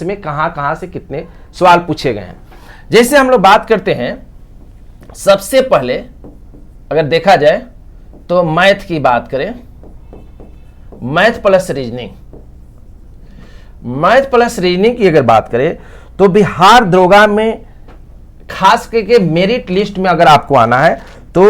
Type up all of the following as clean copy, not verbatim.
में कहां से कितने सवाल पूछे गए हैं। जैसे हम लोग बात करते हैं, सबसे पहले अगर देखा जाए तो मैथ की बात करें, मैथ प्लस रीजनिंग की अगर बात करें तो बिहार दरोगा में खास करके मेरिट लिस्ट में अगर आपको आना है तो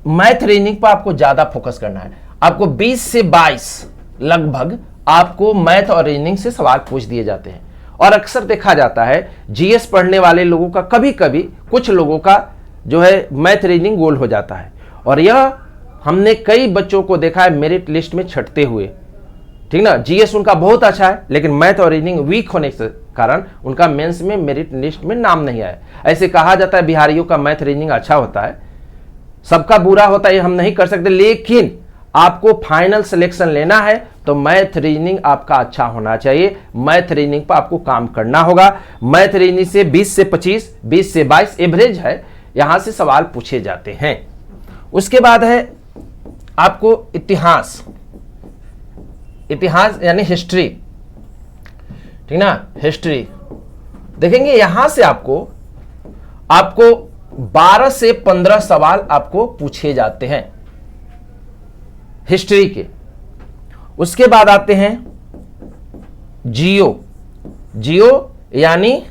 मैथ रीजनिंग पर आपको ज्यादा फोकस करना है। आपको 20 से 22 लगभग आपको मैथ और रीजनिंग से सवाल पूछ दिए जाते हैं। और अक्सर देखा जाता है जीएस पढ़ने वाले लोगों का कभी कभी कुछ लोगों का जो है मैथ रीजनिंग गोल हो जाता है, और यह हमने कई बच्चों को देखा है मेरिट लिस्ट में छटते हुए। ठीक ना, जीएस उनका बहुत अच्छा है लेकिन मैथ और रीजनिंग वीक होने के कारण उनका मेंस में मेरिट लिस्ट में नाम नहीं आया। ऐसे कहा जाता है बिहारियों का मैथ रीजनिंग अच्छा होता है, सबका बुरा होता है, ये हम नहीं कर सकते, लेकिन आपको फाइनल सिलेक्शन लेना है तो मैथ रीजनिंग आपका अच्छा होना चाहिए। मैथ रीजनिंग पर आपको काम करना होगा। मैथ रीजनिंग से 20 से 25, 20 से 22 एवरेज है, यहां से सवाल पूछे जाते हैं। उसके बाद है आपको इतिहास यानी हिस्ट्री। ठीक ना, हिस्ट्री देखेंगे, यहां से आपको 12 से 15 सवाल आपको पूछे जाते हैं हिस्ट्री के। उसके बाद आते हैं जियो यानी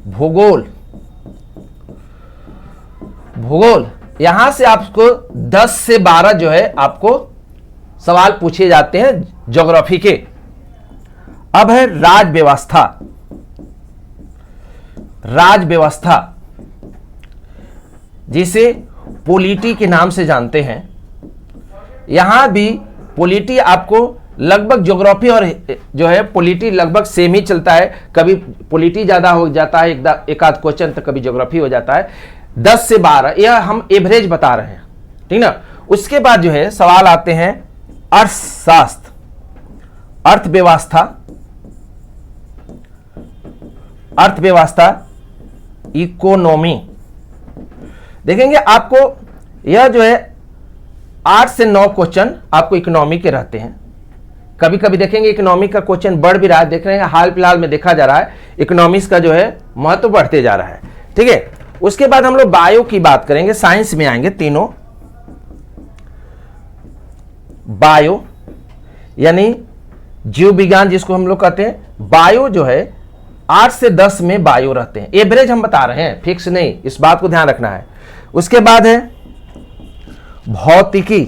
भूगोल। यहां से आपको 10 से 12 जो है आपको सवाल पूछे जाते हैं ज्योग्राफी के। अब है राज व्यवस्था जिसे पॉलिटी के नाम से जानते हैं। यहां भी पॉलिटी आपको लगभग ज्योग्राफी और जो है पॉलिटी लगभग सेम ही चलता है, कभी पॉलिटी ज्यादा हो जाता है एक आध क्वेश्चन, तो कभी ज्योग्राफी हो जाता है। 10 से 12 यह हम एवरेज बता रहे हैं। ठीक ना, उसके बाद जो है सवाल आते हैं अर्थशास्त्र, अर्थव्यवस्था, इकोनॉमी। देखेंगे आपको यह जो है 8 से 9 क्वेश्चन आपको इकोनॉमी के रहते हैं। कभी कभी देखेंगे इकोनॉमी का क्वेश्चन बढ़ भी रहा है, देख रहे हैं हाल फिलहाल में देखा जा रहा है इकोनॉमिक्स का जो है महत्व बढ़ते जा रहा है। ठीक है, उसके बाद हम लोग बायो की बात करेंगे, साइंस में आएंगे तीनों। बायो यानी जीव विज्ञान जिसको हम लोग कहते हैं, बायो जो है 8 से 10 में बायो रहते हैं। एवरेज हम बता रहे हैं, फिक्स नहीं, इस बात को ध्यान रखना है। उसके बाद है भौतिकी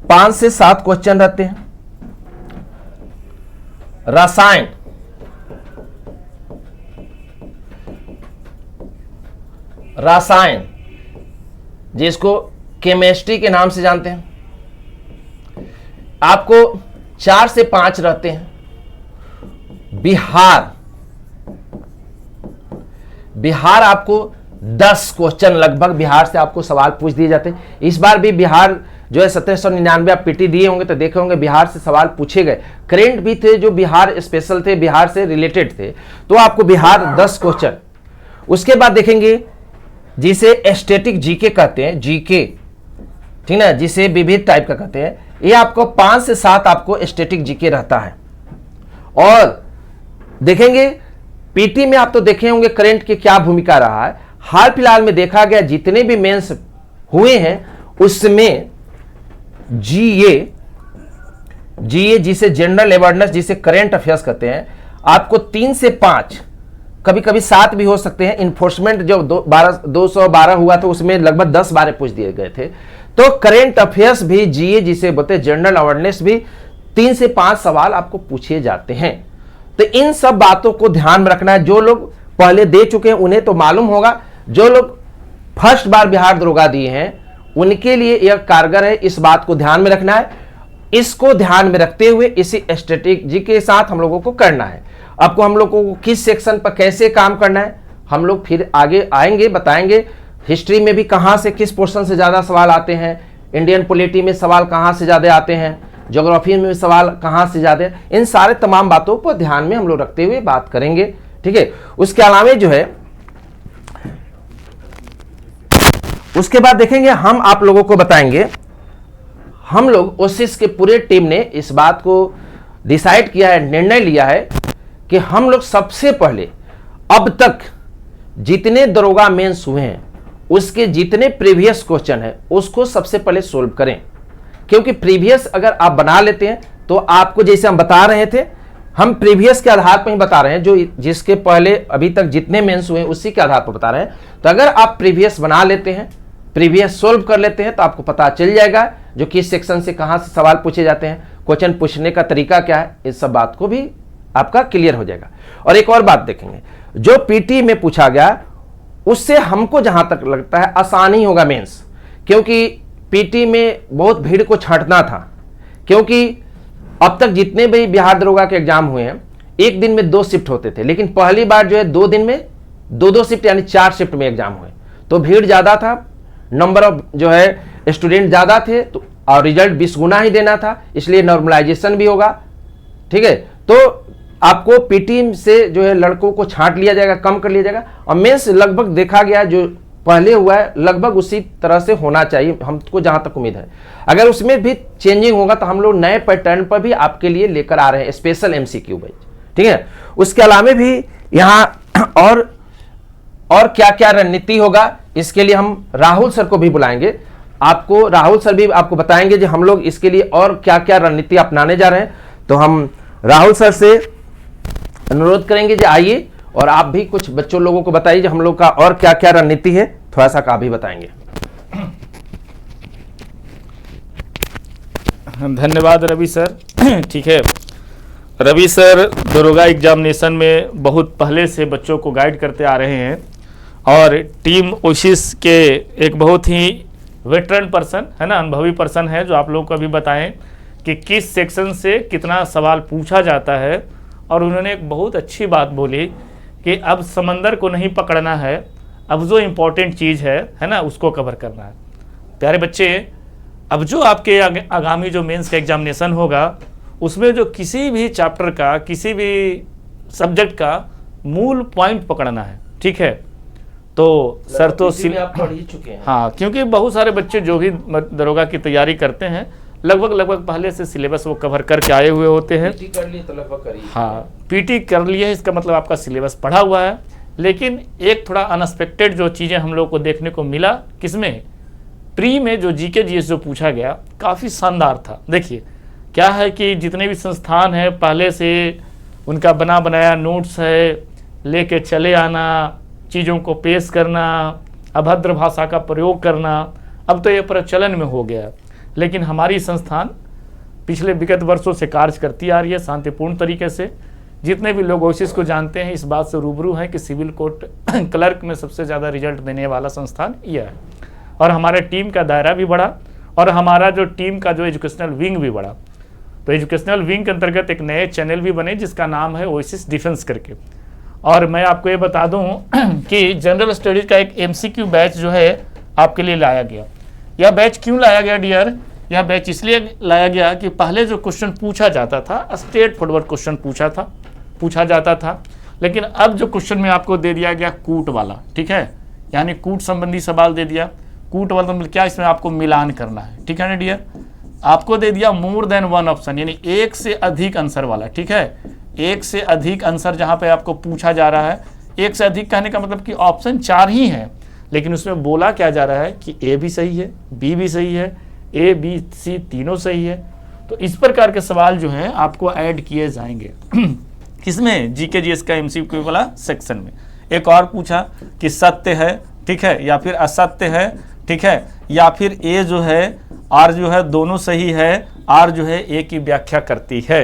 5 से 7 क्वेश्चन रहते हैं। रसायन जिसको केमिस्ट्री के नाम से जानते हैं, आपको 4 से 5 रहते हैं। बिहार आपको 10 क्वेश्चन लगभग बिहार से आपको सवाल पूछ दिए जाते हैं। इस बार भी बिहार जो है 1799 आप पीटी दिए होंगे तो देखे होंगे बिहार से सवाल पूछे गए। करेंट भी थे जो बिहार स्पेशल थे, बिहार से रिलेटेड थे, तो आपको बिहार 10 क्वेश्चन। उसके बाद देखेंगे जिसे स्टैटिक जीके कहते हैं, जीके, ठीक ना, जिसे विविध टाइप का कहते हैं, ये आपको 5 से 7 आपको स्टैटिक जीके रहता है। और देखेंगे पीटी में आप तो देखे होंगे करंट की क्या भूमिका रहा है। हाल फिलहाल में देखा गया जितने भी मेंस हुए हैं उसमें जीए जिसे जनरल अवेयरनेस, जिसे करंट अफेयर्स कहते हैं, आपको 3 से 5, कभी कभी 7 भी हो सकते हैं। इन्फोर्समेंट जो 212 हुआ था उसमें लगभग 10 बार पूछ दिए गए थे। तो करंट अफेयर्स भी जीए जिसे बोलते हैं जनरल अवेयरनेस भी 3 से 5 सवाल आपको पूछे जाते हैं। तो इन सब बातों को ध्यान में रखना है। जो लोग पहले दे चुके हैं उन्हें तो मालूम होगा, जो लोग फर्स्ट बार बिहार दरोगा दिए हैं उनके लिए यह कारगर है। इस बात को ध्यान में रखना है, इसको ध्यान में रखते हुए इसी स्ट्रेटेजी के साथ हम लोगों को करना है। आपको हम लोगों को किस सेक्शन पर कैसे काम करना है हम लोग फिर आगे आएंगे, बताएंगे। हिस्ट्री में भी कहां से किस पोर्शन से ज्यादा सवाल आते हैं, इंडियन पॉलिटी में सवाल कहां से ज्यादा आते हैं, ज्योग्राफी में सवाल कहां से ज्यादा, इन सारे तमाम बातों को ध्यान में हम लोग रखते हुए बात करेंगे। ठीक है, उसके अलावा जो है उसके बाद देखेंगे हम आप लोगों को बताएंगे हम लोग ओसिस के पूरे टीम ने इस बात को डिसाइड किया है, निर्णय लिया है कि हम लोग सबसे पहले अब तक जितने दरोगा मेंस हुए हैं उसके जितने प्रीवियस क्वेश्चन है उसको सबसे पहले सोल्व करें। क्योंकि प्रीवियस अगर आप बना लेते हैं तो आपको, जैसे हम बता रहे थे, हम प्रीवियस के आधार पर ही बता रहे हैं, जो जिसके पहले अभी तक जितने मेंस हुए हैं उसी के आधार पर बता रहे हैं। तो अगर आप प्रीवियस बना लेते हैं, प्रीवियस सोल्व कर लेते हैं, तो आपको पता चल जाएगा जो किस सेक्शन से कहां से सवाल पूछे जाते हैं, क्वेश्चन पूछने का तरीका क्या है, इस सब बात को भी आपका क्लियर हो जाएगा। और एक और बात देखेंगे, जो पीटी में पूछा गया उससे हमको जहां तक लगता है आसानी होगा मेंस, क्योंकि पीटी में बहुत भीड़ को छांटना था। क्योंकि अब तक जितने भी बिहार दरोगा के एग्जाम हुए हैं एक दिन में 2 शिफ्ट होते थे, लेकिन पहली बार जो है 2 दिन में 2 शिफ्ट यानी 4 शिफ्ट में एग्जाम हुए, तो भीड़ ज्यादा था, नंबर ऑफ जो है स्टूडेंट ज्यादा थे, तो और रिजल्ट 20 गुना ही देना था, इसलिए नॉर्मलाइजेशन भी होगा। ठीक है, तो आपको पीटी से जो है लड़कों को छांट लिया जाएगा, कम कर लिया जाएगा। और मेंस लगभग देखा गया जो पहले हुआ है लगभग उसी तरह से होना चाहिए, हमको जहां तक उम्मीद है। अगर उसमें भी चेंजिंग होगा तो हम लोग नए पैटर्न पर भी आपके लिए लेकर आ रहे हैं, स्पेशल एमसीक्यू बैच। ठीक है, उसके अलावा भी यहाँ और क्या क्या रणनीति होगा, इसके लिए हम राहुल सर को भी बुलाएंगे। आपको राहुल सर भी आपको बताएंगे जो हम लोग इसके लिए और क्या क्या रणनीति अपनाने जा रहे हैं। तो हम राहुल सर से अनुरोध करेंगे जो आइए और आप भी कुछ बच्चों लोगों को बताइए जो हम लोग का और क्या क्या रणनीति है, थोड़ा सा का भी बताएंगे। धन्यवाद रवि सर। ठीक है, रवि सर दरोगा एग्जामिनेशन में बहुत पहले से बच्चों को गाइड करते आ रहे हैं और टीम ओसिस के एक बहुत ही वेटरन पर्सन है ना, अनुभवी पर्सन है, जो आप लोगों को अभी बताएं कि किस सेक्शन से कितना सवाल पूछा जाता है। और उन्होंने एक बहुत अच्छी बात बोली कि अब समंदर को नहीं पकड़ना है, अब जो इम्पोर्टेंट चीज़ है ना, उसको कवर करना है। प्यारे बच्चे, अब जो आपके आगामी जो मेंस का एग्जामिनेशन होगा उसमें जो किसी भी चैप्टर का, किसी भी सब्जेक्ट का मूल पॉइंट पकड़ना है। ठीक है, तो सर तो आप पढ़ ही चुके हैं। हाँ, क्योंकि बहुत सारे बच्चे जो भी दरोगा की तैयारी करते हैं लगभग पहले से सिलेबस वो कवर करके आए हुए होते हैं। पीटी कर लिए तो लगभग करिए। हाँ, पीटी कर लिए, इसका मतलब आपका सिलेबस पढ़ा हुआ है। लेकिन एक थोड़ा अनएक्सपेक्टेड जो चीज़ें हम लोग को देखने को मिला, किसमें, प्री में जो जीके जीएस जो पूछा गया काफ़ी शानदार था। देखिए क्या है कि जितने भी संस्थान हैं पहले से उनका बना बनाया नोट्स है, लेके चले आना, चीज़ों को पेश करना, अभद्र भाषा का प्रयोग करना, अब तो ये प्रचलन में हो गया। लेकिन हमारी संस्थान पिछले विगत वर्षों से कार्य करती आ रही है शांतिपूर्ण तरीके से। जितने भी लोग ओसिस को जानते हैं इस बात से रूबरू हैं कि सिविल कोर्ट क्लर्क में सबसे ज़्यादा रिजल्ट देने वाला संस्थान यह है। और हमारे टीम का दायरा भी बढ़ा और हमारा जो टीम का जो एजुकेशनल विंग भी बढ़ा। तो एजुकेशनल विंग के अंतर्गत एक नए चैनल भी बने जिसका नाम है ओसिस डिफेंस करके। और मैं आपको ये बता दूं कि जनरल स्टडीज का एक एमसीक्यू बैच जो है आपके लिए लाया गया। यह बैच क्यों लाया गया डियर? यह बैच इसलिए लाया गया कि पहले जो क्वेश्चन पूछा जाता था स्ट्रेट फॉरवर्ड क्वेश्चन पूछा जाता था, लेकिन अब जो क्वेश्चन में आपको दे दिया गया कूट वाला, ठीक है, यानी कूट संबंधी सवाल दे दिया। कूट वाला मतलब क्या, इसमें आपको मिलान करना है, ठीक है ना डियर। आपको दे दिया मोर देन वन ऑप्शन, यानी एक से अधिक आंसर वाला, ठीक है, एक से अधिक आंसर जहां पे आपको पूछा जा रहा है। एक से अधिक कहने का मतलब कि ऑप्शन 4 ही है, लेकिन उसमें बोला क्या जा रहा है कि ए भी सही है, बी भी सही है, ए बी सी तीनों सही है। तो इस प्रकार के सवाल जो हैं आपको ऐड किए जाएंगे किसमें, जीके जीएस का एमसीक्यू वाला सेक्शन में। एक और पूछा कि सत्य है, ठीक है, या फिर असत्य है, ठीक है, या फिर ए जो है आर जो है दोनों सही है, आर जो है ए की व्याख्या करती है।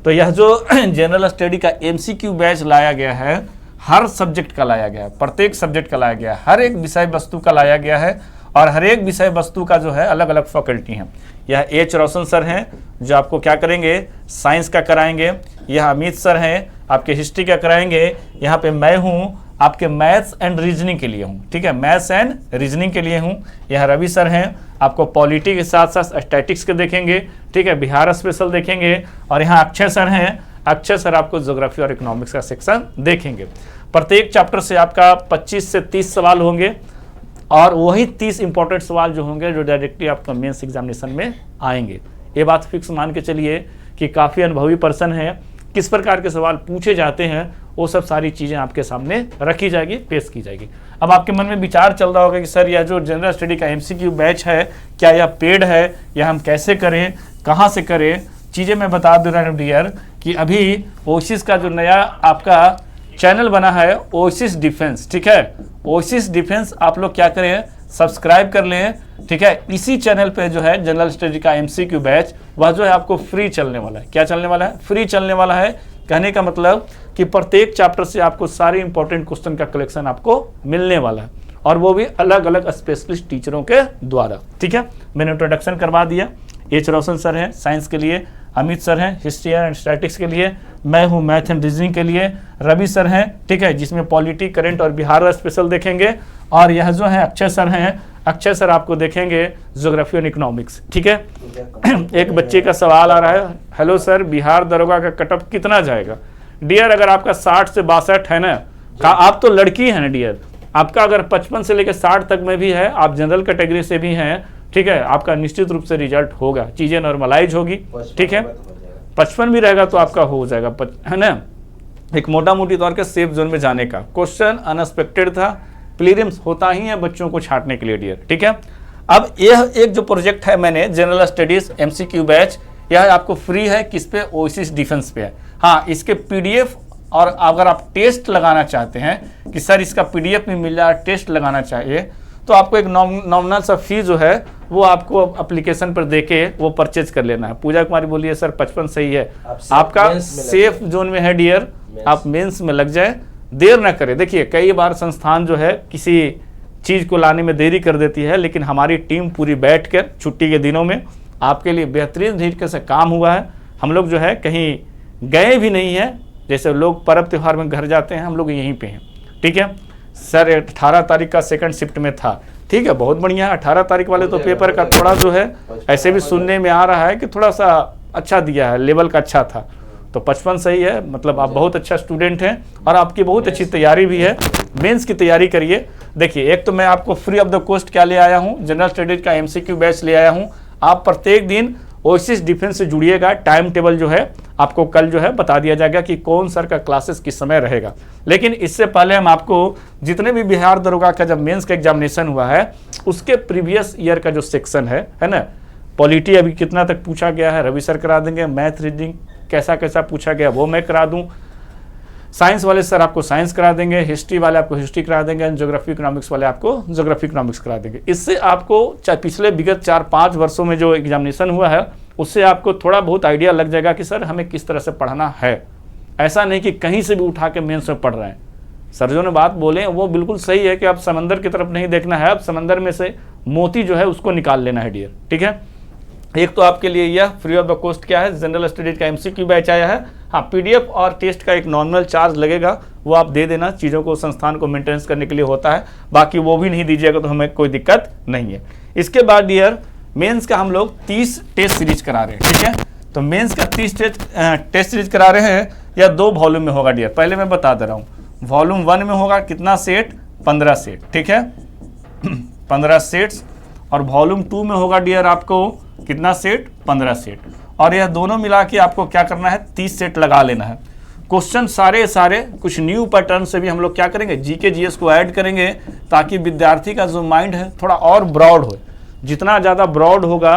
तो यह जो जनरल स्टडी का एमसीक्यू बैच लाया गया है, हर सब्जेक्ट का लाया गया है, प्रत्येक सब्जेक्ट का लाया गया है, हर एक विषय वस्तु का लाया गया है, और हर एक विषय वस्तु का जो है अलग अलग फैकल्टी हैं। यह एच रोशन सर हैं जो आपको क्या करेंगे, साइंस का कराएंगे। यह अमित सर हैं आपके हिस्ट्री का कराएंगे। यहाँ पे मैं हूँ आपके मैथ्स एंड रीजनिंग के लिए हूँ, ठीक है, मैथ्स एंड रीजनिंग के लिए हूँ। यह रवि सर हैं आपको पॉलिटी के साथ साथ स्टैटिक्स के देखेंगे, ठीक है, बिहार स्पेशल देखेंगे। और यहाँ अक्षय सर हैं, अक्षय सर आपको ज्योग्राफी और इकोनॉमिक्स का सेक्शन देखेंगे। प्रत्येक चैप्टर से आपका 25 से 30 सवाल होंगे, और वही 30 इंपॉर्टेंट सवाल जो होंगे जो डायरेक्टली आपका मेंस एग्जामिनेशन में आएंगे। ये बात फिक्स मान के चलिए कि काफ़ी अनुभवी पर्सन है, किस प्रकार के सवाल पूछे जाते हैं वो सब सारी चीज़ें आपके सामने रखी जाएगी, पेश की जाएगी। अब आपके मन में विचार चल रहा होगा कि सर यह जो जनरल स्टडी का MCQ बैच है क्या यह पेड है या हम कैसे करें, कहाँ से करें? चीज़ें मैं बता दे रहा हूँ डियर कि अभी ओएसिस का जो नया आपका चैनल बना है ओएसिस डिफेंस, ठीक है, ओएसिस डिफेंस आप लोग क्या करें, सब्सक्राइब कर लें, ठीक है। इसी चैनल पे जो है जनरल स्टडी का MCQ बैच वह जो है आपको फ्री चलने वाला है। क्या चलने वाला है? फ्री चलने वाला है। कहने का मतलब कि प्रत्येक चैप्टर से आपको सारे इंपॉर्टेंट क्वेश्चन का कलेक्शन आपको मिलने वाला है, और वो भी अलग अलग स्पेशलिस्ट टीचरों के द्वारा, ठीक है। मैंने इंट्रोडक्शन करवा दिया। एच रोशन सर हैं साइंस के लिए, अमित सर हैं हिस्ट्री एंड स्टैटिक्स के लिए, मैं हूं मैथ एंड रीजनिंग के लिए, रवि सर हैं, ठीक है, जिसमें पॉलिटी, करंट और बिहार स्पेशल देखेंगे, और यह जो है अक्षय सर हैं, अक्षय सर आपको देखेंगे ज्योग्राफी और इकोनॉमिक्स, ठीक है। एक बच्चे का सवाल आ रहा है, हेलो सर बिहार दरोगा का कटअप कितना जाएगा? डियर अगर आपका 60 से 62 है ना, आप तो लड़की है ना डियर, आपका अगर 55 से लेकर 60 तक में भी है, आप जनरल कैटेगरी से भी हैं, ठीक है, आपका निश्चित रूप से रिजल्ट होगा, चीजें नॉर्मलाइज होगी, ठीक है। 55 भी रहेगा तो आपका हो जाएगा, है ना। एक मोटा मोटी तौर के सेफ जोन में जाने का क्वेश्चन अनएक्सपेक्टेड था, प्रीलिम्स होता ही है बच्चों को छांटने के लिए डियर, ठीक है। अब यह एक जो प्रोजेक्ट है मैंने जनरल स्टडीज MCQ बैच, यह आपको फ्री है, किस पे? ओएसिस डिफेंस पे है। हाँ, इसके PDF और अगर आप टेस्ट लगाना चाहते हैं कि सर इसका PDF में मिल जाए, टेस्ट लगाना चाहिए, तो आपको एक नॉमिनल सा फी जो है वो आपको एप्लीकेशन पर देके वो परचेज कर लेना है। पूजा कुमारी बोलिए सर 55 सही है, आपका सेफ जोन में है डियर, आप मेंस में लग जाए, देर ना करें। देखिए कई बार संस्थान जो है किसी चीज़ को लाने में देरी कर देती है, लेकिन हमारी टीम पूरी बैठ कर छुट्टी के दिनों में आपके लिए बेहतरीन तरीके से काम हुआ है। हम लोग जो है कहीं गए भी नहीं है, जैसे लोग पर्व त्यौहार में घर जाते हैं, हम लोग यहीं पे हैं, ठीक है। सर 18 तारीख का सेकंड शिफ्ट में था, ठीक है, बहुत बढ़िया है। 18 तारीख वाले तो पेपर का थोड़ा जो है ऐसे भी सुनने में आ रहा है कि थोड़ा सा अच्छा दिया है, लेवल का अच्छा था, तो 55 सही है, मतलब आप बहुत अच्छा स्टूडेंट हैं और आपकी बहुत अच्छी तैयारी भी है। मेंस की तैयारी करिए। देखिए एक तो मैं आपको फ्री ऑफ द कॉस्ट क्या ले आया हूँ, जनरल स्टडीज का MCQ बैच ले आया हूँ। आप प्रत्येक दिन ओएसिस डिफेंस से जुड़िएगा, टाइम टेबल जो है आपको कल जो है बता दिया जाएगा कि कौन सर का क्लासेस किस समय रहेगा। लेकिन इससे पहले हम आपको जितने भी बिहार दरोगा का जब मेंस का एग्जामिनेशन हुआ है उसके प्रीवियस ईयर का जो सेक्शन है ना, पॉलिटी अभी कितना तक पूछा गया है रवि सर करा देंगे, मैथ रीडिंग कैसा कैसा पूछा गया वो मैं करा दूं, साइंस वाले सर आपको साइंस करा देंगे, हिस्ट्री वाले आपको हिस्ट्री करा देंगे, ज्योग्राफी इकोनॉमिक्स वाले आपको ज्योग्राफी इकोनॉमिक्स करा देंगे। इससे आपको पिछले विगत 4-5 वर्षों में जो एग्जामिनेशन हुआ है उससे आपको थोड़ा बहुत आइडिया लग जाएगा कि सर हमें किस तरह से पढ़ना है। ऐसा नहीं कि कहीं से भी उठा के मेंस में पढ़ रहे हैं। सर जो ने बात बोले वो बिल्कुल सही है कि आप समंदर की तरफ नहीं देखना है, आप समंदर में से मोती जो है उसको निकाल लेना है डियर, ठीक है। एक तो आपके लिए यह फ्री ऑफ द कॉस्ट क्या है, जनरल स्टडीज का MCQ बैच आया है। हाँ, PDF और टेस्ट का एक नॉर्मल चार्ज लगेगा, वो आप दे देना, चीज़ों को संस्थान को मेंटेनेंस करने के लिए होता है, बाकी वो भी नहीं दीजिएगा तो हमें कोई दिक्कत नहीं है। इसके बाद डियर मेंस का हम लोग 30 टेस्ट सीरीज करा रहे हैं, ठीक है। तो मेंस का 30 टेस्ट सीरीज करा रहे हैं, या 2 वॉल्यूम में होगा डियर। पहले मैं बता दे रहा हूँ, वॉल्यूम 1 में होगा कितना सेट, 15 सेट, ठीक है 15 सेट्स, और वॉल्यूम 2 में होगा डियर आपको कितना सेट, 15 सेट, और यह दोनों मिला के आपको क्या करना है, 30 सेट लगा लेना है। क्वेश्चन सारे कुछ न्यू पैटर्न से भी हम लोग क्या करेंगे, GK GS को ऐड करेंगे, ताकि विद्यार्थी का जो माइंड है थोड़ा और ब्रॉड हो। जितना ज़्यादा ब्रॉड होगा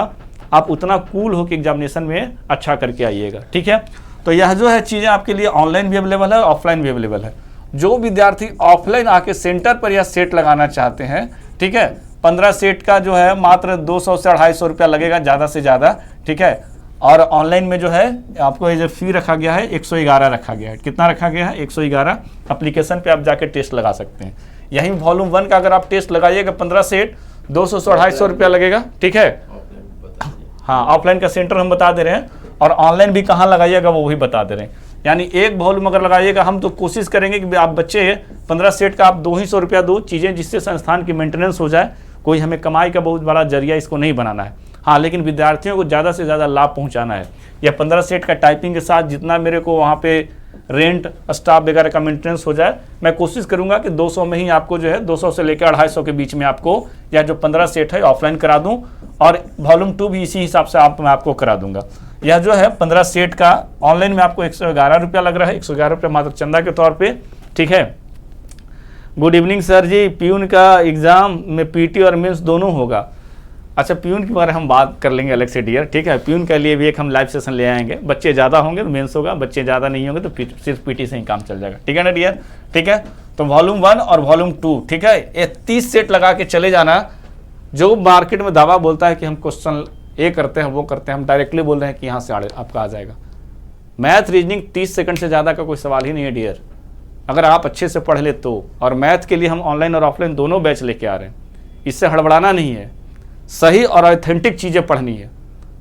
आप उतना कूल हो कि एग्जामिनेशन में अच्छा करके आइएगा, ठीक है। तो यह जो है चीज़ें आपके लिए ऑनलाइन भी अवेलेबल है, ऑफलाइन भी अवेलेबल है। जो विद्यार्थी ऑफलाइन आके सेंटर पर यह सेट लगाना चाहते हैं, ठीक है, 15 सेट का जो है मात्र 200 से 250 रुपया लगेगा ज़्यादा से ज़्यादा, ठीक है। और ऑनलाइन में जो है आपको ये जो फी रखा गया है 111 रखा गया है। कितना रखा गया है, 111। एप्लीकेशन पे आप जाके टेस्ट लगा सकते हैं। यहीं वॉल्यूम 1 का अगर आप टेस्ट लगाइएगा 15 सेट 200 से 250 रुपया लगेगा, ठीक है। हाँ, ऑफलाइन का सेंटर हम बता दे रहे हैं, और ऑनलाइन भी कहाँ लगाइएगा वो भी बता दे रहे हैं। यानी एक वॉल्यूम अगर लगाइएगा, हम तो कोशिश करेंगे कि आप बच्चे 15 सेट का आप 200 रुपया दो, चीज़ें जिससे संस्थान की मेंटेनेंस हो जाए। कोई हमें कमाई का बहुत बड़ा जरिया इसको नहीं बनाना है, हाँ, लेकिन विद्यार्थियों को ज़्यादा से ज़्यादा लाभ पहुंचाना है। या 15 सेट का टाइपिंग के साथ जितना मेरे को वहाँ पे रेंट, स्टाफ वगैरह का मेंटेनेंस हो जाए। मैं कोशिश करूंगा कि 200 में ही आपको जो है 200 से लेकर 250 के बीच में आपको यह जो 15 सेट है ऑफलाइन करा दूं, और वॉल्यूम 2 भी इसी हिसाब से मैं आपको करा दूंगा। यह जो है 15 सेट का ऑनलाइन में आपको 111 रुपया लग रहा है, 111 रुपया मात्र चंदा के तौर पे, ठीक है। गुड इवनिंग सर जी, प्यून का एग्जाम में पीटी और मेंस दोनों होगा। अच्छा, प्यून के बारे में हम बात कर लेंगे अलग से डियर, ठीक है। प्यून के लिए भी एक हम लाइव सेशन ले आएंगे। बच्चे ज़्यादा होंगे तो मेंस होगा, बच्चे ज़्यादा नहीं होंगे तो सिर्फ पीटी से ही काम चल जाएगा, ठीक है ना डियर, ठीक है। तो वॉल्यूम 1 और वॉल्यूम 2, ठीक है, ये 30 सेट लगा के चले जाना। जो मार्केट में दावा बोलता है कि हम क्वेश्चन ये करते हैं वो करते हैं, हम डायरेक्टली बोल रहे हैं कि यहाँ से आपका आ जाएगा। मैथ रीजनिंग 30 सेकंड से ज़्यादा का कोई सवाल ही नहीं है डियर, अगर आप अच्छे से पढ़ ले तो। और मैथ के लिए हम ऑनलाइन और ऑफलाइन दोनों बैच लेके आ रहे हैं, इससे हड़बड़ाना नहीं है, सही और ऑथेंटिक चीज़ें पढ़नी है।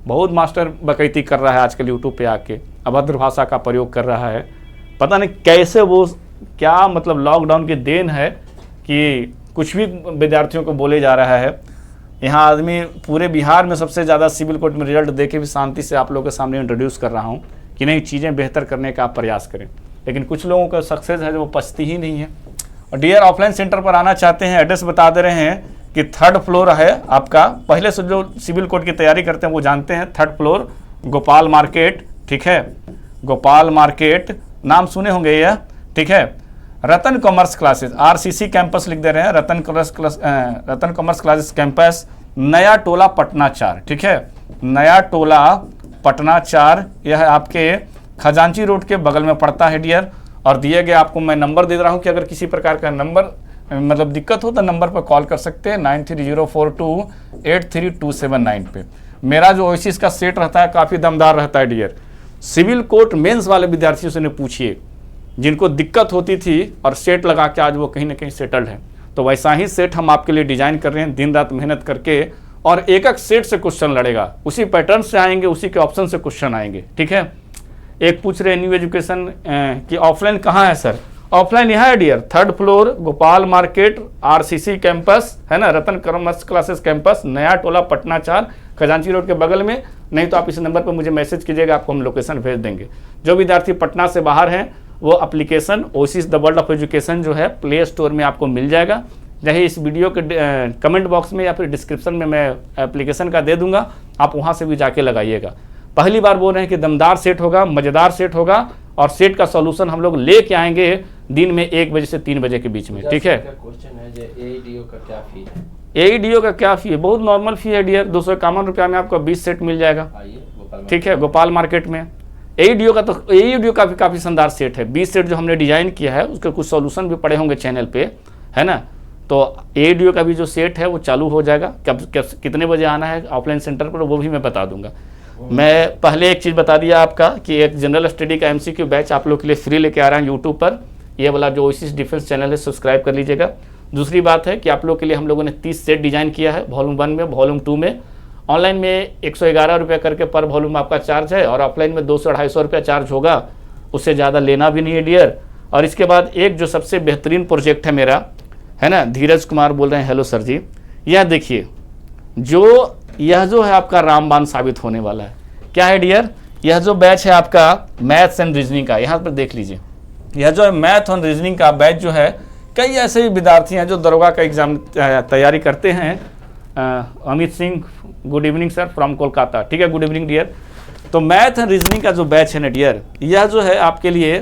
बहुत मास्टर बकैती कर रहा है आजकल यूट्यूब पे आके, अभद्र भाषा का प्रयोग कर रहा है, पता नहीं कैसे वो क्या मतलब लॉकडाउन की देन है कि कुछ भी विद्यार्थियों को बोले जा रहा है। यहाँ आदमी पूरे बिहार में सबसे ज़्यादा सिविल कोर्ट में रिजल्ट दे के भी शांति से आप लोगों के सामने इंट्रोड्यूस कर रहा हूँ कि नहीं, चीज़ें बेहतर करने का आप प्रयास करें। लेकिन कुछ लोगों का सक्सेस है जो वो पचती ही नहीं है। और डियर ऑफलाइन सेंटर पर आना चाहते हैं, एड्रेस बता दे रहे हैं कि 3rd फ्लोर है आपका। पहले से जो सिविल कोर्ट की तैयारी करते हैं वो जानते हैं, 3rd फ्लोर गोपाल मार्केट, ठीक है, गोपाल मार्केट नाम सुने होंगे यह, ठीक है। रतन कॉमर्स क्लासेस, RCC कैंपस लिख दे रहे हैं, रतन कॉमर्स क्लासेस कैंपस, नया टोला पटना 4, ठीक है, नया टोला पटना 4, यह आपके खजांची रोड के बगल में पड़ता है डियर। और दिए गए आपको मैं नंबर दे रहा हूँ कि अगर किसी प्रकार का नंबर मतलब दिक्कत हो तो नंबर पर कॉल कर सकते हैं 9304283279 पे। मेरा जो ओएसिस का सेट रहता है काफ़ी दमदार रहता है डियर। सिविल कोर्ट मेंस वाले विद्यार्थियों से पूछिए जिनको दिक्कत होती थी और सेट लगा के आज वो कहीं ना कहीं सेटल्ड है। तो वैसा ही सेट हम आपके लिए डिजाइन कर रहे हैं, दिन रात मेहनत करके, और एक एक सेट से क्वेश्चन लड़ेगा, उसी पैटर्न से आएंगे, उसी के ऑप्शन से क्वेश्चन आएंगे, ठीक है। एक पूछ रहे न्यू एजुकेशन कि ऑफलाइन कहाँ है सर? ऑफलाइन यहाँ है dear, 3rd floor Gopal market RCC campus है ना, रतन कॉमर्स क्लासेस कैंपस, नया टोला पटना 4, खजांची रोड के बगल में। नहीं तो आप इस नंबर पर मुझे मैसेज कीजिएगा, आपको हम लोकेशन भेज देंगे। जो विद्यार्थी पटना से बाहर हैं वो application oasis the world of education जो है प्ले स्टोर में आपको मिल जाएगा, चाहे इस वीडियो के कमेंट बॉक्स में या फिर डिस्क्रिप्शन में मैं एप्लीकेशन का दे दूंगा, आप वहाँ से भी जाके लगाइएगा। पहली बार बोल रहे हैं कि दमदार सेट होगा, मज़ेदार सेट होगा, और सेट का सॉल्यूशन हम लोग लेके आएंगे दिन में 1 बजे से 3 बजे के बीच में, ठीक है। क्वेश्चन है AEDO का क्या फी है? AEDO का क्या फी है? बहुत नॉर्मल फी है डियर, 251 रुपया में आपको 20 सेट मिल जाएगा, ठीक है, गोपाल मार्केट में। AEDO का तो AEDO का भी काफ़ी शानदार सेट है, 20 सेट जो हमने डिजाइन किया है उसके कुछ सॉल्यूशन भी पड़े होंगे चैनल पे, है ना। तो AEDO का भी जो सेट है वो चालू हो जाएगा, कब कितने बजे आना है ऑफलाइन सेंटर पर वो भी मैं बता दूंगा। मैं पहले एक चीज़ बता दिया आपका कि एक जनरल स्टडी का MCQ बैच आप लोग के लिए फ्री लेके आ रहा है यूट्यूब पर, ये वाला जो ओएसिस डिफेंस चैनल है सब्सक्राइब कर लीजिएगा। दूसरी बात है कि आप लोग के लिए हम लोगों ने 30 सेट डिजाइन किया है, वॉल्यूम 1 में, वॉल्यूम 2 में। ऑनलाइन में 111 रुपये करके पर वॉल्यूम आपका चार्ज है, और ऑफलाइन में 200-250 रुपया चार्ज होगा, उससे ज़्यादा लेना भी नहीं है डियर। और इसके बाद एक जो सबसे बेहतरीन प्रोजेक्ट है मेरा, है ना, धीरज कुमार बोल रहे हैं, हेलो सर जी। यह देखिए यह जो है आपका रामबाण साबित होने वाला है। क्या है डियर? यह जो बैच है आपका मैथ्स एंड रीजनिंग का, यहाँ पर देख लीजिए, यह जो है मैथ और रीजनिंग का बैच जो है, कई ऐसे भी विद्यार्थी हैं जो दरोगा का एग्जाम तैयारी करते हैं। Amit Singh, good evening sir from Kolkata, ठीक है, गुड इवनिंग डियर। तो मैथ एंड रीजनिंग का जो बैच है ना डियर, यह जो है आपके लिए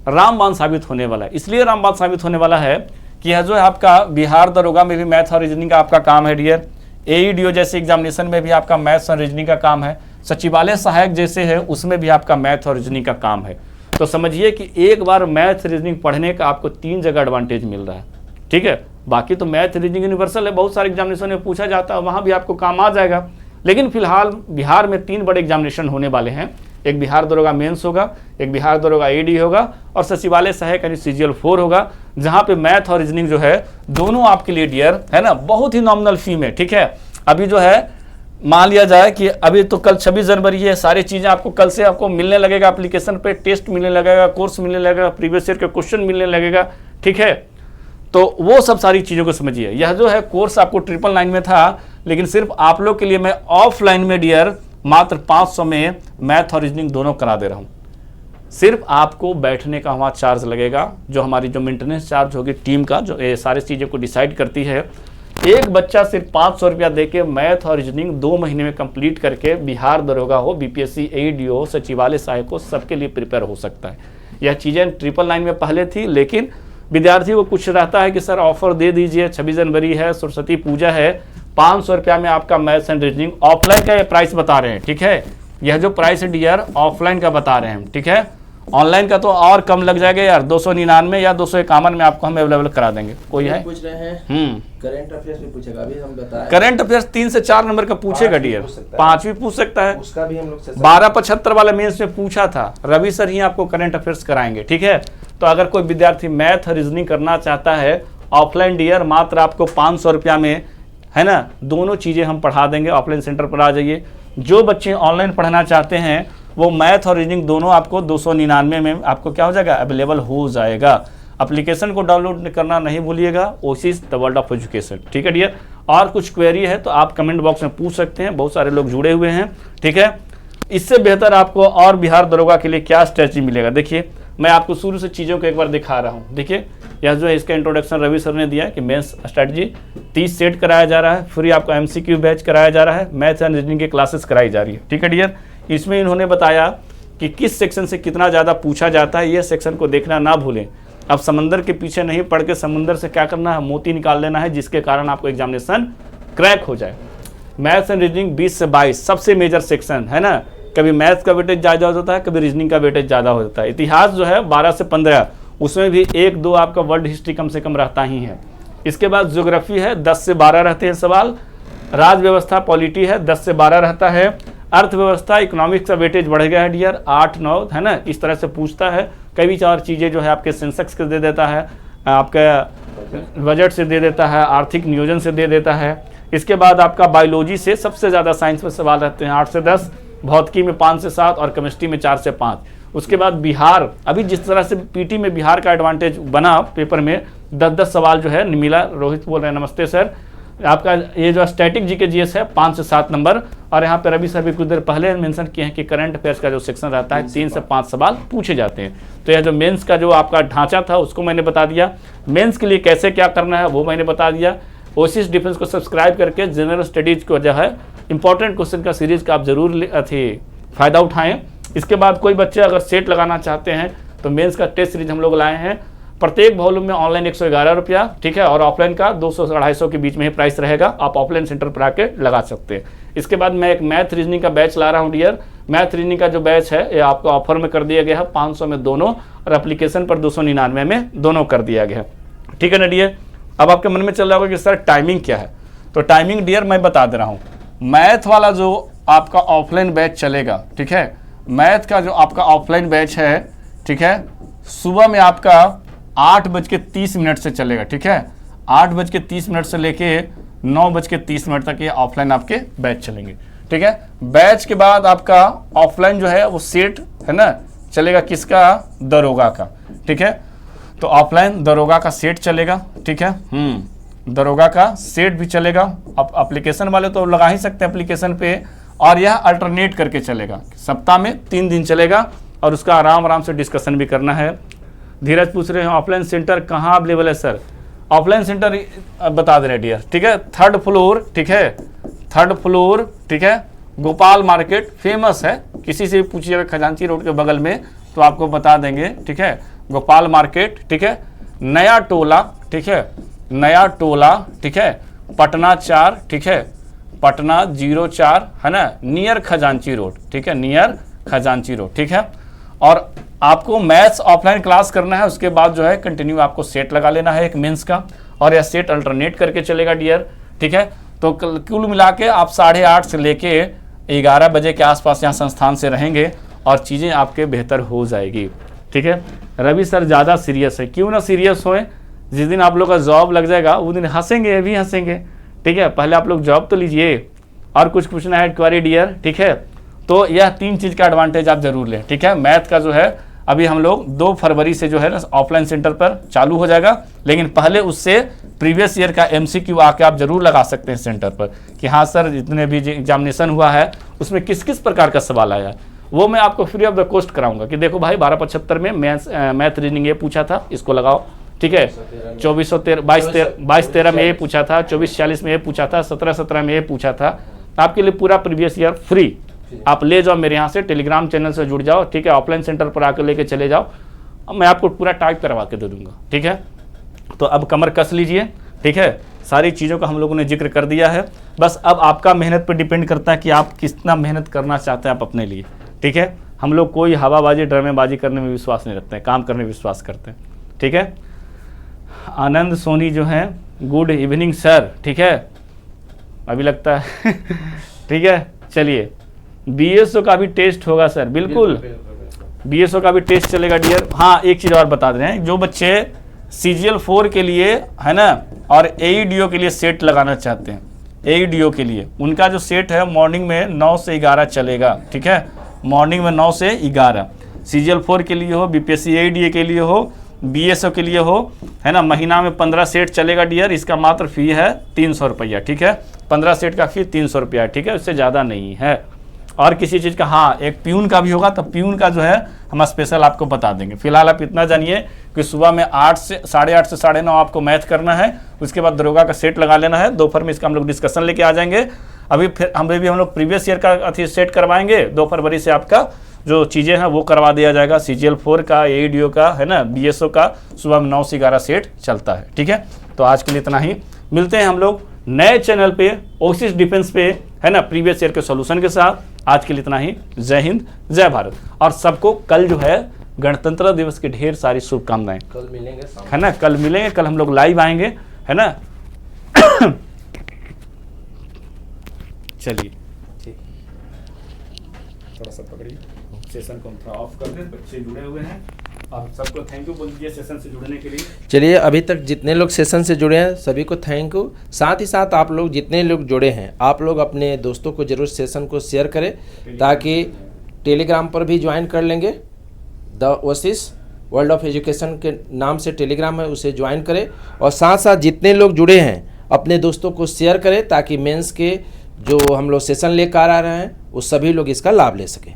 रामबाण साबित होने वाला है। इसलिए रामबाण साबित होने वाला है कि यह जो है आपका बिहार दरोगा में भी मैथ और रीजनिंग का आपका काम है डियर। AEDO जैसे एग्जामिनेशन में भी आपका मैथ्स और रीजनिंग का काम है। सचिवालय सहायक जैसे है उसमें भी आपका मैथ और रीजनिंग का काम है। तो समझिए कि एक बार मैथ रीजनिंग पढ़ने का आपको 3 जगह एडवांटेज मिल रहा है, ठीक है। बाकी तो मैथ रीजनिंग यूनिवर्सल है, बहुत सारे एग्जामिनेशन में पूछा जाता है, वहाँ भी आपको काम आ जाएगा। लेकिन फिलहाल बिहार में 3 बड़े एग्जामिनेशन होने वाले हैं, एक बिहार दरोगा मेंस होगा, एक बिहार दरोगा AED होगा, और सचिवालय सहायक यानी CGL 4 होगा, जहाँ पे मैथ और रीजनिंग जो है दोनों आपके लिए डियर, है ना, बहुत ही नॉमिनल फी में, ठीक है। अभी जो है मान लिया जाए कि अभी तो कल 26 जनवरी है, सारी चीज़ें आपको कल से आपको मिलने लगेगा, एप्लीकेशन पे टेस्ट मिलने लगेगा, कोर्स मिलने लगेगा, प्रीवियस ईयर के क्वेश्चन मिलने लगेगा, ठीक है। तो वो सब सारी चीज़ों को समझिए। यह जो है कोर्स आपको 999 में था, लेकिन सिर्फ आप लोग के लिए मैं ऑफलाइन में डियर मात्र 500 में मैथ और रीजनिंग दोनों करा दे रहा हूँ। सिर्फ आपको बैठने का वहाँ चार्ज लगेगा, जो हमारी जो मेंटेनेंस चार्ज होगी टीम का, जो ये सारी चीज़ों को डिसाइड करती है। एक बच्चा सिर्फ 500 रुपया दे के मैथ और रीजनिंग 2 महीने में कंप्लीट करके बिहार दरोगा हो, बीपीएससी, एईडी, सचिवालय सहायक हो, सबके लिए प्रिपेयर हो सकता है। यह चीज़ें 999 में पहले थी, लेकिन विद्यार्थी को कुछ रहता है कि सर ऑफर दे दीजिए, 26 जनवरी है, सरस्वती पूजा है, 500 रुपया में आपका मैथ्स एंड रीजनिंग। ऑफलाइन का ये प्राइस बता रहे हैं, ठीक है। यह जो प्राइस है डियर ऑफलाइन का बता रहे हैं, ठीक है। ऑनलाइन का तो और कम लग जाएगा यार, 299 या 251 में आपको हम अवेलेबल करा देंगे। कोई है पूछ रहे हैं करंट अफेयर्स भी पूछेगा, अभी हम बताएं करंट अफेयर्स 3 से 4 नंबर का पूछेगा डियर, 5 भी पूछ सकता है, उसका भी हम लोग 1275 वाला मेंस में पूछा था, रवि सर ही आपको करंट अफेयर्स कराएंगे, ठीक है। तो अगर कोई विद्यार्थी मैथ रीजनिंग करना चाहता है ऑफलाइन डियर, मात्र आपको 500 रुपया में, है ना, दोनों चीजें हम पढ़ा देंगे। ऑफलाइन सेंटर पर आ जाइए। जो बच्चे ऑनलाइन पढ़ना चाहते हैं वो मैथ और रीजनिंग दोनों आपको 299 में आपको क्या हो जाएगा, अवेलेबल हो जाएगा। एप्लीकेशन को डाउनलोड करना नहीं भूलिएगा, Oasis the world of education, ठीक है डियर। और कुछ क्वेरी है तो आप कमेंट बॉक्स में पूछ सकते हैं, बहुत सारे लोग जुड़े हुए हैं, ठीक है। इससे बेहतर आपको और बिहार दरोगा के लिए क्या स्ट्रेटजी मिलेगा, देखिए मैं आपको शुरू से चीज़ों को एक बार दिखा रहा हूँ। देखिए यह जो है इसका इंट्रोडक्शन रवि सर ने दिया है कि मेंस स्ट्रेटजी 30 सेट कराया जा रहा है, फ्री आपको एमसीक्यू बैच कराया जा रहा है, मैथ्स एंड रीजनिंग की क्लासेस कराई जा रही है, ठीक है डियर। इसमें इन्होंने बताया कि किस सेक्शन से कितना ज़्यादा पूछा जाता है, ये सेक्शन को देखना ना भूलें। अब समंदर के पीछे नहीं पढ़ के समंदर से क्या करना है, मोती निकाल लेना है, जिसके कारण आपको एग्जामिनेशन क्रैक हो जाए। मैथ्स एंड रीजनिंग 20 से 22 सबसे मेजर सेक्शन है ना, कभी मैथ्स का वेटेज ज़्यादा होता है, कभी रीजनिंग का वेटेज ज़्यादा हो जाता है। इतिहास जो है 12 से 15, उसमें भी 1-2 आपका वर्ल्ड हिस्ट्री कम से कम रहता ही है। इसके बाद ज्योग्राफी है, 10 से 12 रहते हैं सवाल। राज व्यवस्था पॉलिटी है, 10 से 12 रहता है। अर्थव्यवस्था इकोनॉमिक्स का वेटेज बढ़ गया है डियर, 8-9 है ना, इस तरह से पूछता है। कई चार चीज़ें जो है आपके सेंसेक्स के दे देता है, आपका बजट से दे देता है, आर्थिक नियोजन से दे देता है। इसके बाद आपका बायोलॉजी से सबसे ज़्यादा साइंस में सवाल रहते हैं, 8 से 10, भौतिकी में 5 से 7 और केमिस्ट्री में 4 से 5। उसके बाद बिहार, अभी जिस तरह से पीटी में बिहार का एडवांटेज बना पेपर में, 10-10 सवाल जो है मिला। रोहित बोल रहे हैं नमस्ते सर, आपका ये जो स्टैटिक जीके जीएस है 5 से 7 नंबर। और यहाँ पे रवि सर भी कुछ देर पहले मेंशन किए हैं कि करंट अफेयर्स का जो सेक्शन रहता है 3 से 5 सवाल पूछे जाते हैं। तो यह जो मेंस का जो आपका ढांचा था उसको मैंने बता दिया, मेंस के लिए कैसे क्या करना है वो मैंने बता दिया। ओसिस डिफेंस को सब्सक्राइब करके जनरल स्टडीज को जो है इंपॉर्टेंट क्वेश्चन का सीरीज का आप जरूर फ़ायदा उठाएं। इसके बाद कोई बच्चे अगर सेट लगाना चाहते हैं तो मेंस का टेस्ट सीरीज हम लोग लाए हैं। प्रत्येक वॉल्यूम में ऑनलाइन 111 रुपया, ठीक है, और ऑफलाइन का 200-250 के बीच में ही प्राइस रहेगा। आप ऑफलाइन सेंटर पर आके लगा सकते हैं। इसके बाद मैं एक मैथ रीजनिंग का बैच ला रहा हूँ डियर। मैथ रीजनिंग का जो बैच है ये आपको ऑफर में कर दिया गया है, 500 में दोनों और एप्लीकेशन पर 299 में दोनों कर दिया गया है, ठीक है ना डियर। अब आपके मन में चल रहा होगा कि सर टाइमिंग क्या है, तो टाइमिंग डियर मैं बता दे रहा हूँ। मैथ वाला जो आपका ऑफलाइन बैच चलेगा, ठीक है, मैथ का जो आपका ऑफलाइन बैच है, ठीक है, सुबह में आपका 8:30 से चलेगा, ठीक है, 8:30 से लेके 9:30 तक ये ऑफलाइन आपके बैच चलेंगे, ठीक है। बैच के बाद आपका ऑफलाइन जो है वो सेट है ना चलेगा, किसका, दरोगा का, ठीक है। तो ऑफलाइन दरोगा का सेट चलेगा, ठीक है, दरोगा का सेट भी चलेगा। अब एप्लीकेशन वाले तो लगा ही सकते हैं एप्लीकेशन पे, और यह अल्टरनेट करके चलेगा, सप्ताह में 3 दिन चलेगा और उसका आराम से डिस्कशन भी करना है। धीरज पूछ रहे हैं ऑफलाइन सेंटर कहाँ अवेलेबल है सर, ऑफलाइन सेंटर बता दे रहे डियर, ठीक है, 3rd फ्लोर, ठीक है, 3rd फ्लोर, ठीक है, गोपाल मार्केट फेमस है, किसी से भी पूछिएगा खजांची रोड के बगल में तो आपको बता देंगे, ठीक है, गोपाल मार्केट, ठीक है, नया टोला, ठीक है, नया टोला, ठीक है, पटना 4, ठीक है, पटना 04 है ना, नियर खजांची रोड, ठीक है, नियर खजांची रोड, ठीक है। और आपको मैथ्स ऑफलाइन क्लास करना है, उसके बाद जो है कंटिन्यू आपको सेट लगा लेना है एक मेंस का, और यह सेट अल्टरनेट करके चलेगा डियर, ठीक है। तो कुल मिला के आप 8:30 से लेके 11 बजे के आसपास यहाँ संस्थान से रहेंगे और चीज़ें आपके बेहतर हो जाएगी, ठीक है। रवि सर ज़्यादा सीरियस है, क्यों ना सीरियस होए, जिस दिन आप लोग का जॉब लग जाएगा उस दिन हंसेंगे भी हंसेंगे, ठीक है। पहले आप लोग जॉब तो लीजिए। और कुछ पूछना है क्वेरी डियर, ठीक है। तो यह 3 चीज़ का एडवांटेज आप जरूर लें, ठीक है। मैथ का जो है अभी हम लोग 2 फरवरी से जो है ना ऑफलाइन सेंटर पर चालू हो जाएगा, लेकिन पहले उससे प्रीवियस ईयर का एमसीक्यू आके आप जरूर लगा सकते हैं सेंटर पर कि हाँ सर जितने भी एग्जामिनेशन हुआ है उसमें किस किस प्रकार का सवाल आया है। वो मैं आपको फ्री ऑफ द कॉस्ट कराऊंगा कि देखो भाई 1275 में मैथ रीजनिंग ये पूछा था, इसको लगाओ, ठीक है। 2213 में ये पूछा था, 2446 में ये पूछा था, 1717 में ये पूछा था। आपके लिए पूरा प्रीवियस ईयर फ्री आप ले जाओ मेरे यहाँ से, टेलीग्राम चैनल से जुड़ जाओ, ठीक है। ऑफलाइन सेंटर पर आकर लेके चले जाओ, मैं आपको पूरा टाइप करवा के दे दूंगा, ठीक है। तो अब कमर कस लीजिए, ठीक है। सारी चीज़ों का हम लोगों ने जिक्र कर दिया है। बस अब आपका मेहनत पर डिपेंड करता है कि आप कितना मेहनत करना चाहते हैं आप अपने लिए, ठीक है। हम लोग कोई हवाबाजी ड्रामेबाजी करने में विश्वास नहीं रखते हैं, काम करने में विश्वास करते हैं, ठीक है। आनंद सोनी जो है, गुड इवनिंग सर, ठीक है, अभी लगता है ठीक है। चलिए, बीएसओ का भी टेस्ट होगा सर, बिल्कुल बीएसओ का भी टेस्ट चलेगा डियर। हाँ, एक चीज़ और बता रहे हैं, जो बच्चे CGL 4 के लिए है ना और AEDO के लिए सेट लगाना चाहते हैं, AEDO के लिए उनका जो सेट है मॉर्निंग में 9 से 11 चलेगा, ठीक है। मॉर्निंग में 9 से 11 CGL 4 के लिए हो, BPSC AEDA के लिए हो, BSO के लिए हो, है ना। महीना में 15 सेट चलेगा डियर। इसका मात्र फी है 300 रुपया, ठीक है। 15 सेट का फी 300 रुपया, ठीक है, उससे ज़्यादा नहीं है। और किसी चीज़ का, हाँ, एक प्यून का भी होगा, तो प्यून का जो है हम स्पेशल आपको बता देंगे। फिलहाल आप इतना जानिए कि सुबह में 8 से 8:30 से 9:30 आपको मैथ करना है, उसके बाद दरोगा का सेट लगा लेना है। दोपहर में इसका हम लोग डिस्कशन लेके आ जाएंगे। अभी फिर हम लोग प्रीवियस ईयर का अथी सेट करवाएंगे। 2 फरवरी से आपका जो चीज़ें हैं वो करवा दिया जाएगा। CGL 4 का, AEDO का, है ना, BSO का सुबह में 9 से 11 सेट चलता है, ठीक है। तो आज के लिए इतना ही, मिलते हैं हम लोग नए चैनल पे, ओसिस डिफेंस पे, है ना, प्रीवियस ईयर के सॉल्यूशन के साथ। आज के लिए इतना ही। जय हिंद, जय भारत। और सबको कल जो है गणतंत्र दिवस की ढेर सारी शुभकामनाएं। कल मिलेंगे, है ना, कल मिलेंगे, कल हम लोग लाइव आएंगे, है ना। चलिए, थोड़ा सा पकड़िए, सेशन को हम थोड़ा ऑफ कर दें, बच्चे जुड़े हुए हैं। आप सबको थैंक यू बोल दीजिए सेशन से जुड़ने के लिए। चलिए, अभी तक जितने लोग सेशन से जुड़े हैं सभी को थैंक यू। साथ ही साथ आप लोग जितने लोग जुड़े हैं, आप लोग अपने दोस्तों को जरूर सेशन को शेयर करें, ताकि टेलीग्राम पर भी ज्वाइन कर लेंगे। The Oasis world of education के नाम से टेलीग्राम है, उसे ज्वाइन करें। और साथ साथ जितने लोग जुड़े हैं अपने दोस्तों को शेयर करें, ताकि मेंस के जो हम लोग सेशन लेकर आ रहे हैं वो सभी लोग इसका लाभ ले सकें।